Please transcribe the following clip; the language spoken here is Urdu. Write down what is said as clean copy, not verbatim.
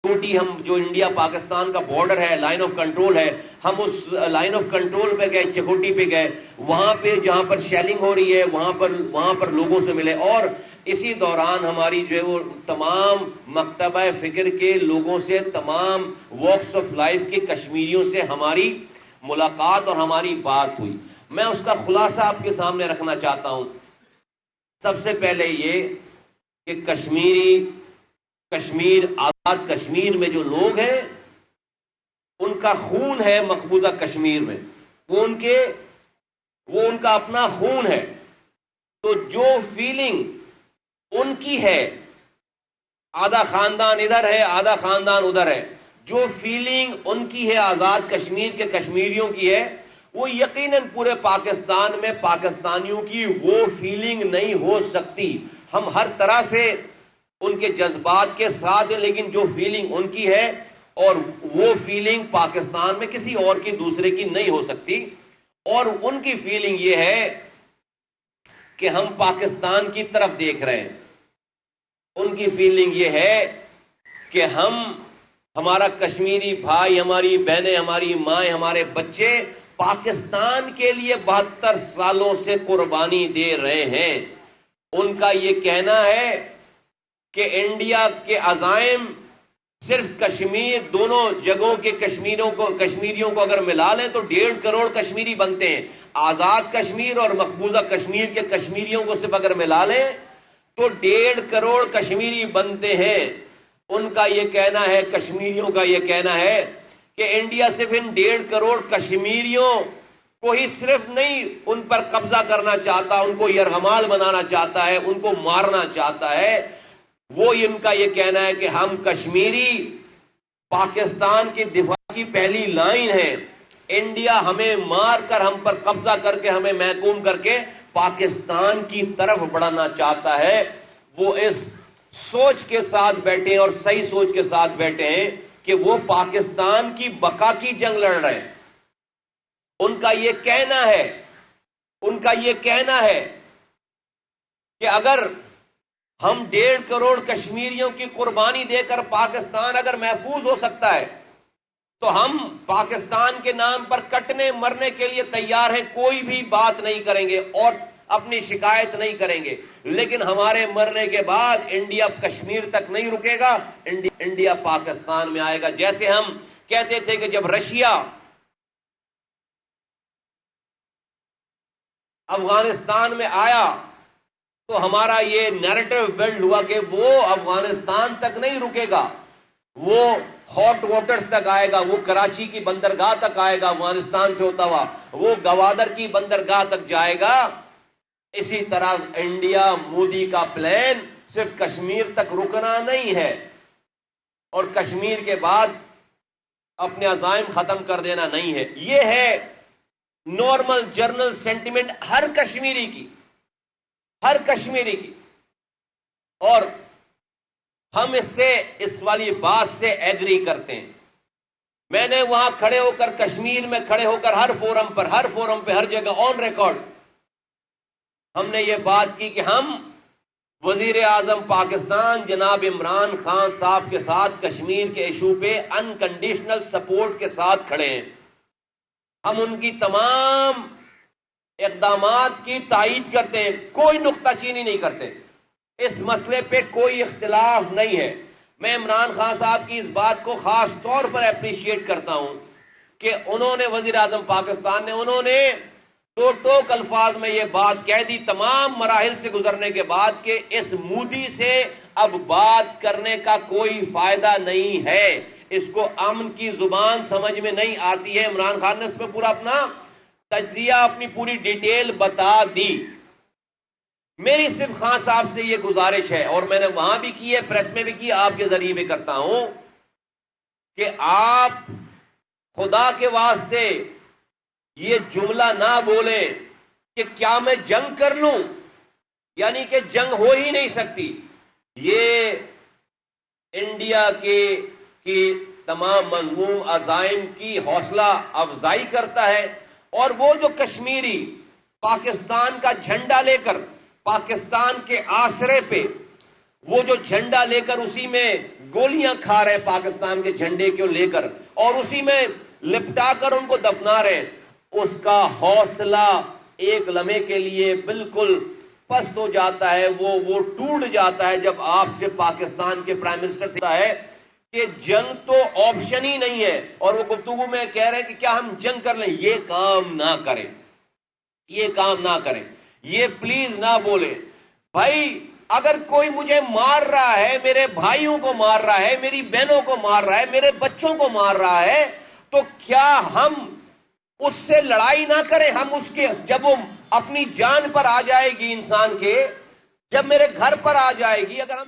چکوٹی، ہم جو انڈیا پاکستان کا بارڈر ہے، لائن آف کنٹرول ہے، ہم اس لائن آف کنٹرول پہ گئے، چکوٹی پہ گئے، وہاں پہ جہاں پر شیلنگ ہو رہی ہے وہاں پر لوگوں سے ملے، اور اسی دوران ہماری جو ہے وہ تمام مکتبہ فکر کے لوگوں سے، تمام واکس آف لائف کے کشمیریوں سے ہماری ملاقات اور ہماری بات ہوئی۔ میں اس کا خلاصہ آپ کے سامنے رکھنا چاہتا ہوں۔ سب سے پہلے یہ کہ کشمیر، آزاد کشمیر میں جو لوگ ہیں ان کا خون ہے مقبوضہ کشمیر میں، وہ ان کا اپنا خون ہے، تو جو فیلنگ ان کی ہے، آدھا خاندان ادھر ہے آدھا خاندان ادھر ہے، جو فیلنگ ان کی ہے آزاد کشمیر کے کشمیریوں کی ہے، وہ یقیناً پورے پاکستان میں پاکستانیوں کی وہ فیلنگ نہیں ہو سکتی۔ ہم ہر طرح سے ان کے جذبات کے ساتھ ہیں، لیکن جو فیلنگ ان کی ہے اور وہ فیلنگ پاکستان میں کسی اور کی دوسرے کی نہیں ہو سکتی۔ اور ان کی فیلنگ یہ ہے کہ ہم پاکستان کی طرف دیکھ رہے ہیں، ان کی فیلنگ یہ ہے کہ ہمارا کشمیری بھائی، ہماری بہنیں، ہماری مائیں، ہمارے بچے پاکستان کے لیے 72 سالوں سے قربانی دے رہے ہیں۔ ان کا یہ کہنا ہے کہ انڈیا کے عزائم صرف کشمیر، دونوں جگہوں کے کشمیریوں کو اگر ملا لیں تو 1.5 کروڑ کشمیری بنتے ہیں۔ آزاد کشمیر اور مقبوضہ کشمیر کے کشمیریوں کو صرف اگر ملا لیں تو 1.5 کروڑ کشمیری بنتے ہیں۔ ان کا یہ کہنا ہے، کشمیریوں کا یہ کہنا ہے کہ انڈیا صرف ان 1.5 کروڑ کشمیریوں کو ہی صرف نہیں ان پر قبضہ کرنا چاہتا، ان کو یرغمال بنانا چاہتا ہے، ان کو مارنا چاہتا ہے۔ وہ ان کا یہ کہنا ہے کہ ہم کشمیری پاکستان کی دفاع کی پہلی لائن ہے، انڈیا ہمیں مار کر، ہم پر قبضہ کر کے، ہمیں محکوم کر کے پاکستان کی طرف بڑھانا چاہتا ہے۔ وہ اس سوچ کے ساتھ بیٹھے ہیں اور صحیح سوچ کے ساتھ بیٹھے ہیں کہ وہ پاکستان کی بقا کی جنگ لڑ رہے ہیں۔ ان کا یہ کہنا ہے کہ اگر ہم 1.5 کروڑ کشمیریوں کی قربانی دے کر پاکستان اگر محفوظ ہو سکتا ہے تو ہم پاکستان کے نام پر کٹنے مرنے کے لیے تیار ہیں، کوئی بھی بات نہیں کریں گے اور اپنی شکایت نہیں کریں گے، لیکن ہمارے مرنے کے بعد انڈیا کشمیر تک نہیں رکے گا، انڈیا پاکستان میں آئے گا۔ جیسے ہم کہتے تھے کہ جب رشیا افغانستان میں آیا تو ہمارا یہ نیریٹو بلڈ ہوا کہ وہ افغانستان تک نہیں رکے گا، وہ ہاٹ واٹرز تک آئے گا، وہ کراچی کی بندرگاہ تک آئے گا افغانستان سے ہوتا ہوا، وہ گوادر کی بندرگاہ تک جائے گا۔ اسی طرح انڈیا مودی کا پلان صرف کشمیر تک رکنا نہیں ہے اور کشمیر کے بعد اپنے عزائم ختم کر دینا نہیں ہے۔ یہ ہے نارمل جرنل سینٹیمنٹ ہر کشمیری کی، اور ہم اس والی بات سے ایگری کرتے ہیں۔ میں نے وہاں کھڑے ہو کر، کشمیر میں کھڑے ہو کر، ہر فورم پہ ہر جگہ آن ریکارڈ ہم نے یہ بات کی کہ ہم وزیر اعظم پاکستان جناب عمران خان صاحب کے ساتھ کشمیر کے ایشو پہ انکنڈیشنل سپورٹ کے ساتھ کھڑے ہیں۔ ہم ان کی تمام اقدامات کی تائید کرتے ہیں، کوئی نکتہ چینی نہیں کرتے، اس مسئلے پہ کوئی اختلاف نہیں ہے۔ میں عمران خان صاحب کی اس بات کو خاص طور پر اپریشیٹ کرتا ہوں کہ انہوں نے، وزیر اعظم پاکستان نے، انہوں نے ٹوک الفاظ میں یہ بات کہہ دی تمام مراحل سے گزرنے کے بعد کہ اس مودی سے اب بات کرنے کا کوئی فائدہ نہیں ہے، اس کو امن کی زبان سمجھ میں نہیں آتی ہے۔ عمران خان نے اس میں پورا اپنا تجزیہ، اپنی پوری ڈیٹیل بتا دی۔ میری صرف خان صاحب سے یہ گزارش ہے، اور میں نے وہاں بھی کی ہے، پریس میں بھی کی، آپ کے ذریعے بھی کرتا ہوں، کہ آپ خدا کے واسطے یہ جملہ نہ بولیں کہ کیا میں جنگ کر لوں، یعنی کہ جنگ ہو ہی نہیں سکتی۔ یہ انڈیا کی تمام مذموم عزائم کی حوصلہ افزائی کرتا ہے، اور وہ جو کشمیری پاکستان کا جھنڈا لے کر، پاکستان کے آسرے پہ وہ جو جھنڈا لے کر اسی میں گولیاں کھا رہے پاکستان کے جھنڈے کو لے کر اور اسی میں لپٹا کر ان کو دفنا رہے، اس کا حوصلہ ایک لمحے کے لیے بالکل پست ہو جاتا ہے، وہ ٹوٹ جاتا ہے جب آپ سے پاکستان کے پرائم منسٹر سے ہے کہ جنگ تو آپشن ہی نہیں ہے، اور وہ گفتگو میں کہہ رہے ہیں کہ کیا ہم جنگ کر لیں؟ یہ کام نہ کریں، یہ کام نہ کریں، یہ پلیز نہ بولیں۔ بھائی اگر کوئی مجھے مار رہا ہے، میرے بھائیوں کو مار رہا ہے، میری بہنوں کو مار رہا ہے، میرے بچوں کو مار رہا ہے، تو کیا ہم اس سے لڑائی نہ کریں؟ ہم اس کے جب وہ اپنی جان پر آ جائے گی انسان کے، جب میرے گھر پر آ جائے گی، اگر ہم